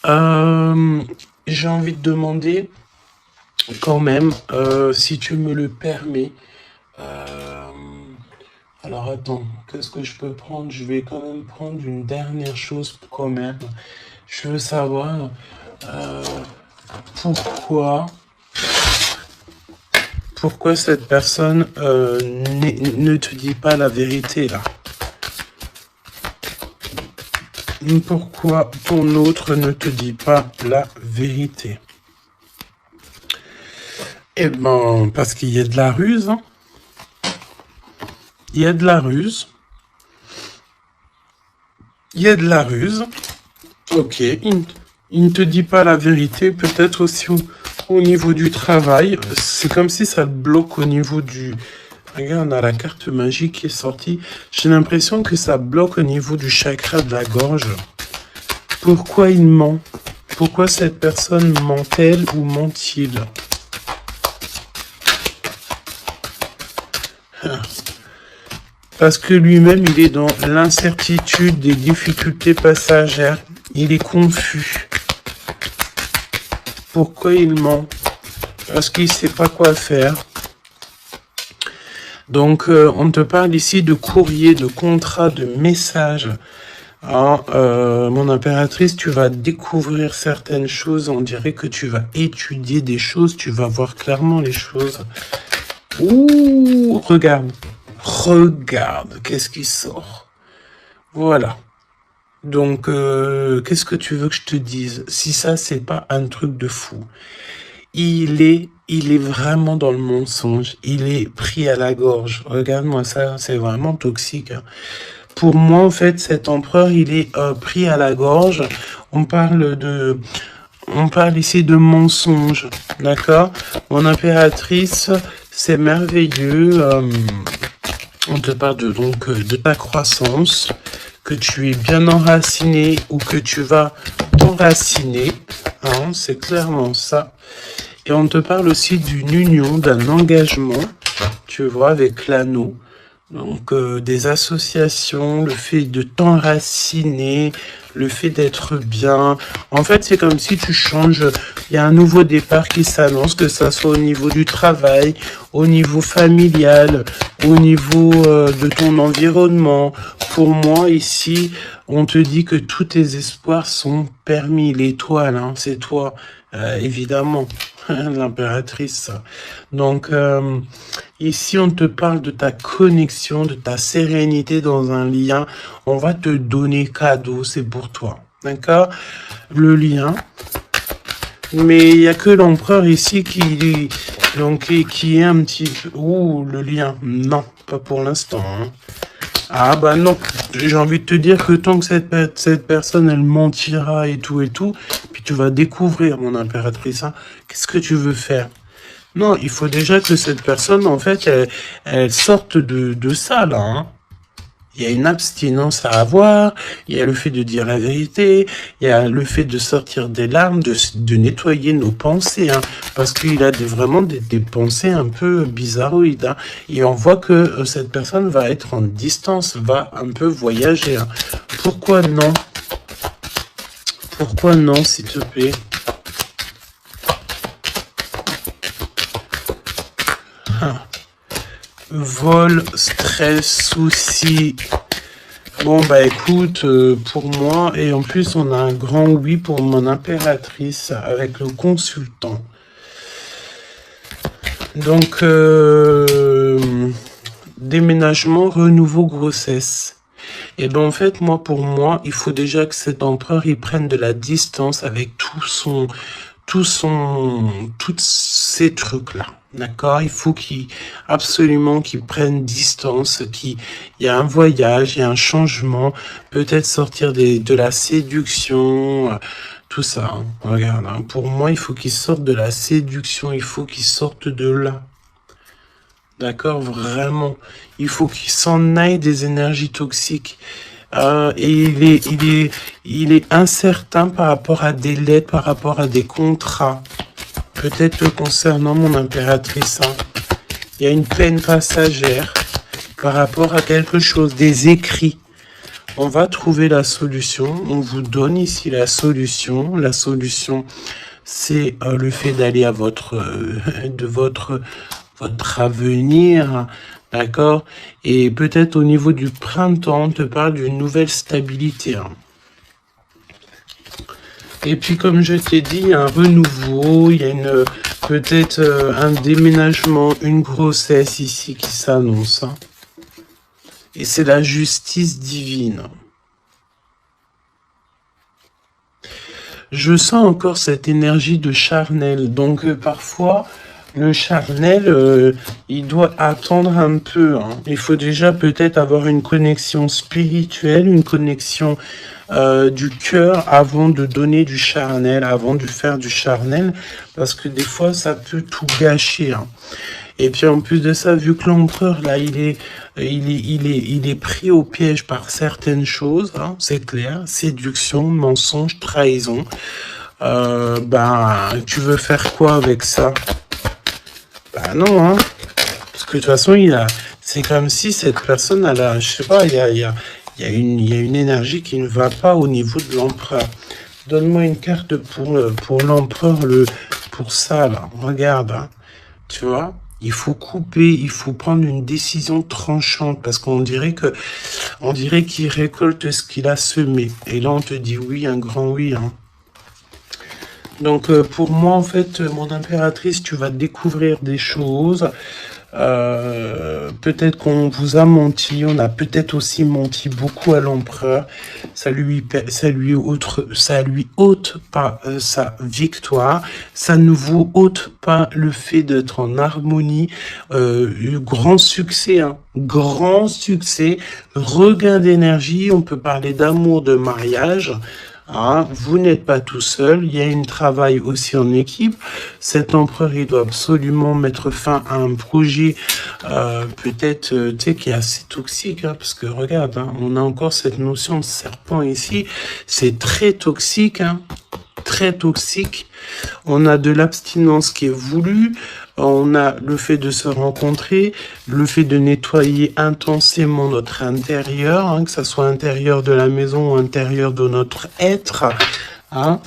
J'ai envie de demander, quand même, si tu me le permets, alors attends, qu'est-ce que je peux prendre? Je vais quand même prendre une dernière chose quand même. Je veux savoir pourquoi cette personne ne te dit pas la vérité là. Pourquoi ton autre ne te dit pas la vérité? Eh ben, parce qu'il y a de la ruse. Hein. Il y a de la ruse. Il y a de la ruse. Ok, il ne te dit pas la vérité, peut-être aussi au niveau du travail. C'est comme si ça te bloque au niveau du... Regarde, on a la carte magique qui est sortie. J'ai l'impression que ça bloque au niveau du chakra de la gorge. Pourquoi il ment? Pourquoi cette personne ment-elle ou ment-il? Parce que lui-même, il est dans l'incertitude des difficultés passagères. Il est confus. Pourquoi il ment? Parce qu'il ne sait pas quoi faire. Donc, on te parle ici de courrier, de contrat, de message. Hein, mon impératrice, tu vas découvrir certaines choses. On dirait que tu vas étudier des choses. Tu vas voir clairement les choses. Ouh, regarde. Regarde, qu'est-ce qui sort? Voilà. Donc, qu'est-ce que tu veux que je te dise? Si ça, c'est pas un truc de fou. Il est vraiment dans le mensonge. Il est pris à la gorge. Regarde-moi ça, c'est vraiment toxique. Hein. Pour moi, en fait, cet empereur, il est pris à la gorge. On parle ici de mensonge. D'accord? Mon impératrice, c'est merveilleux. On te parle de ta croissance, que tu es bien enraciné ou que tu vas t'enraciner. Hein, c'est clairement ça. Et on te parle aussi d'une union, d'un engagement, tu vois, avec l'anneau. Donc, des associations, le fait de t'enraciner, le fait d'être bien. En fait, c'est comme si tu changes. Il y a un nouveau départ qui s'annonce, que ça soit au niveau du travail, au niveau familial, au niveau de ton environnement. Pour moi, ici, on te dit que tous tes espoirs sont permis. L'étoile, hein, c'est toi, évidemment. L'impératrice. Donc, ici, on te parle de ta connexion, de ta sérénité dans un lien. On va te donner cadeau, c'est pour toi. D'accord? Le lien. Mais il n'y a que l'empereur ici qui est un petit peu... Ouh, le lien. Non, pas pour l'instant. Hein. Ah bah non, j'ai envie de te dire que tant que cette personne, elle mentira et tout, puis tu vas découvrir, mon impératrice, hein, qu'est-ce que tu veux faire? Non, il faut déjà que cette personne, en fait, elle sorte de ça, là. Hein. Il y a une abstinence à avoir, il y a le fait de dire la vérité, il y a le fait de sortir des larmes, de nettoyer nos pensées, hein, parce qu'il a vraiment des pensées un peu bizarroïdes. Hein, et on voit que cette personne va être en distance, va un peu voyager. Hein. Pourquoi non? Pourquoi non, s'il te plaît? Vol, stress, soucis. Bon, bah écoute, pour moi, et en plus on a un grand oui pour mon impératrice avec le consultant. Donc, déménagement, renouveau, grossesse. Et ben en fait, moi, pour moi, il faut déjà que cet empereur, il prenne de la distance avec tous ces trucs-là. D'accord? Il faut absolument qu'il prenne distance, il y a un voyage, il y a un changement, peut-être sortir de la séduction, tout ça. Hein. Regarde, hein. Pour moi, il faut qu'il sorte de la séduction, il faut qu'il sorte de là. D'accord? Vraiment. Il faut qu'il s'en aille des énergies toxiques. Et il est incertain par rapport à des lettres, par rapport à des contrats. Peut-être concernant mon impératrice. Hein. Il y a une peine passagère par rapport à quelque chose, des écrits. On va trouver la solution. On vous donne ici la solution. La solution, c'est le fait d'aller à votre avenir, d'accord? Et peut-être au niveau du printemps, on te parle d'une nouvelle stabilité. Hein. Et puis, comme je t'ai dit, il y a un renouveau, il y a peut-être un déménagement, une grossesse ici qui s'annonce. Hein. Et c'est la justice divine. Je sens encore cette énergie de charnel. Donc, parfois, le charnel, il doit attendre un peu. Hein. Il faut déjà peut-être avoir une connexion spirituelle, une connexion du cœur avant de donner du charnel, avant de faire du charnel, parce que des fois, ça peut tout gâcher. Hein. Et puis en plus de ça, vu que l'empereur là, il est pris au piège par certaines choses, hein, c'est clair, séduction, mensonge, trahison. Tu veux faire quoi avec ça? Bah non, hein. Parce que de toute façon, c'est comme si cette personne, je sais pas, il y a une énergie qui ne va pas au niveau de l'empereur. Donne-moi une carte pour l'empereur, pour ça, là. Regarde, hein. Tu vois? Il faut couper, il faut prendre une décision tranchante parce qu'on dirait qu'il récolte ce qu'il a semé. Et là, on te dit oui, un grand oui, hein. Donc, pour moi, en fait, mon impératrice, tu vas découvrir des choses. Peut-être qu'on vous a menti, on a peut-être aussi menti beaucoup à l'empereur. Ça lui ôte pas sa victoire. Ça ne vous ôte pas le fait d'être en harmonie. Grand succès, hein. Grand succès. Regain d'énergie. On peut parler d'amour, de mariage. Ah, vous n'êtes pas tout seul, il y a un travail aussi en équipe. Cet empereur, il doit absolument mettre fin à un projet, peut-être, tu sais, qui est assez toxique, hein, parce que regarde, hein, on a encore cette notion de serpent ici, c'est très toxique, hein, très toxique. On a de l'abstinence qui est voulue, on a le fait de se rencontrer, le fait de nettoyer intensément notre intérieur, hein, que ça soit intérieur de la maison ou intérieur de notre être. Hein.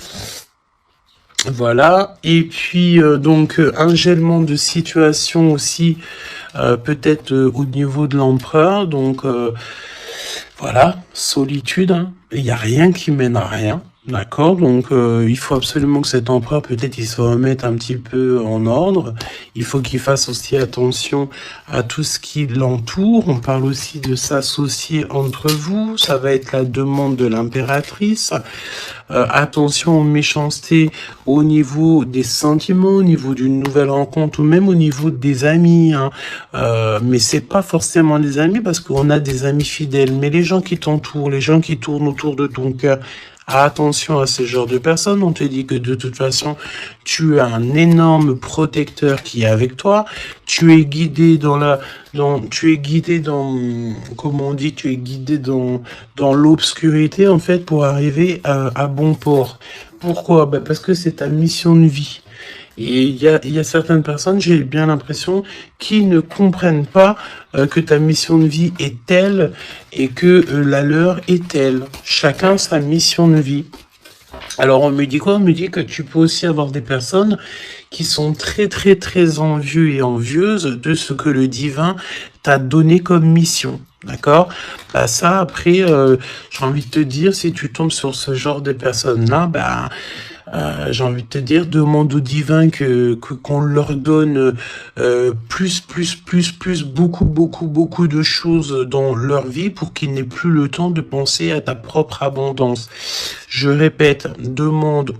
Voilà. Et puis, un gèlement de situation aussi, peut-être au niveau de l'empereur. Donc, voilà, solitude. Hein. Il n'y a rien qui mène à rien. D'accord, donc il faut absolument que cet empereur, peut-être, il se remette un petit peu en ordre. Il faut qu'il fasse aussi attention à tout ce qui l'entoure. On parle aussi de s'associer entre vous. Ça va être la demande de l'impératrice. Attention aux méchancetés au niveau des sentiments, au niveau d'une nouvelle rencontre ou même au niveau des amis. Hein. Mais c'est pas forcément des amis parce qu'on a des amis fidèles. Mais les gens qui t'entourent, les gens qui tournent autour de ton cœur, Attention à ce genre de personnes. On te dit que de toute façon, tu as un énorme protecteur qui est avec toi. Tu es guidé comment on dit, tu es guidé dans l'obscurité, en fait, pour arriver à bon port. Pourquoi? Ben parce que c'est ta mission de vie. Et il y a certaines personnes, j'ai bien l'impression, qui ne comprennent pas que ta mission de vie est telle et que la leur est telle. Chacun sa mission de vie. Alors on me dit quoi? On me dit que tu peux aussi avoir des personnes qui sont très très très envieux et envieuses de ce que le divin t'a donné comme mission. D'accord? Bah ça après, j'ai envie de te dire, si tu tombes sur ce genre de personnes-là, bah j'ai envie de te dire, demande au divin qu'on leur donne beaucoup de choses dans leur vie pour qu'ils n'aient plus le temps de penser à ta propre abondance. Je répète, demande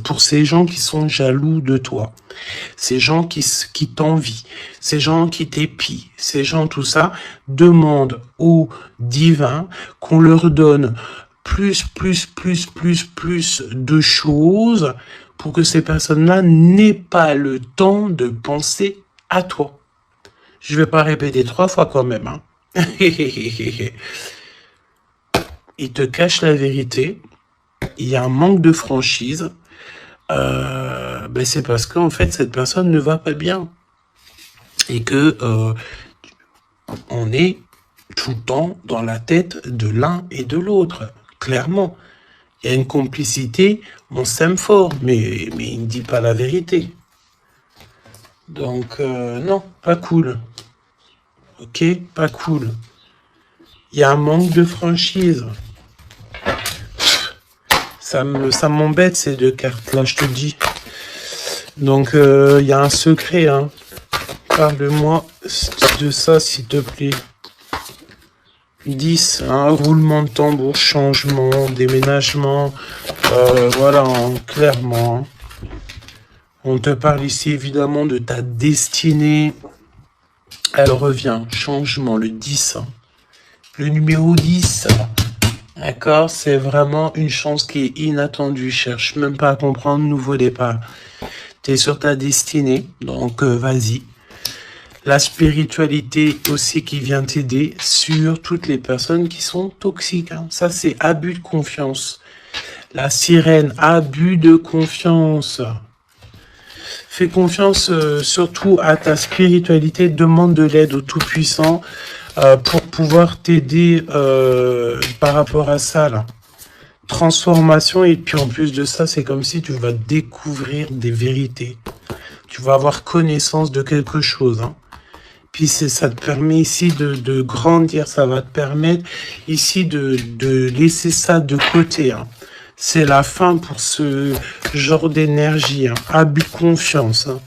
pour ces gens qui sont jaloux de toi, ces gens qui t'envient, ces gens qui t'épient, ces gens tout ça, demande au divin qu'on leur donne plus de choses pour que ces personnes-là n'aient pas le temps de penser à toi. Je vais pas répéter 3 fois quand même, hein. Il te cache la vérité. Il y a un manque de franchise. Ben c'est parce qu'en fait, cette personne ne va pas bien. Et que on est tout le temps dans la tête de l'un et de l'autre. Clairement, il y a une complicité, on s'aime fort, mais il ne dit pas la vérité. Donc, non, pas cool. Ok, pas cool. Il y a un manque de franchise. Ça m'embête ces 2 cartes-là, je te dis. Donc, il y a un secret, hein. Parle-moi de ça, s'il te plaît. 10, hein, roulement de tambour, changement, déménagement, voilà, hein, clairement. Hein. On te parle ici évidemment de ta destinée. Elle revient, changement, le 10. Le numéro 10, d'accord, c'est vraiment une chance qui est inattendue. Cherche même pas à comprendre, nouveau départ. Tu es sur ta destinée, donc vas-y. La spiritualité aussi qui vient t'aider sur toutes les personnes qui sont toxiques. Hein. Ça, c'est abus de confiance. La sirène, abus de confiance. Fais confiance surtout à ta spiritualité. Demande de l'aide au Tout-Puissant pour pouvoir t'aider par rapport à ça. Là. Transformation, et puis en plus de ça, c'est comme si tu vas découvrir des vérités. Tu vas avoir connaissance de quelque chose. Hein. Puis ça te permet ici de grandir, ça va te permettre ici de laisser ça de côté. Hein. C'est la fin pour ce genre d'énergie, hein. Abus de confiance. Hein.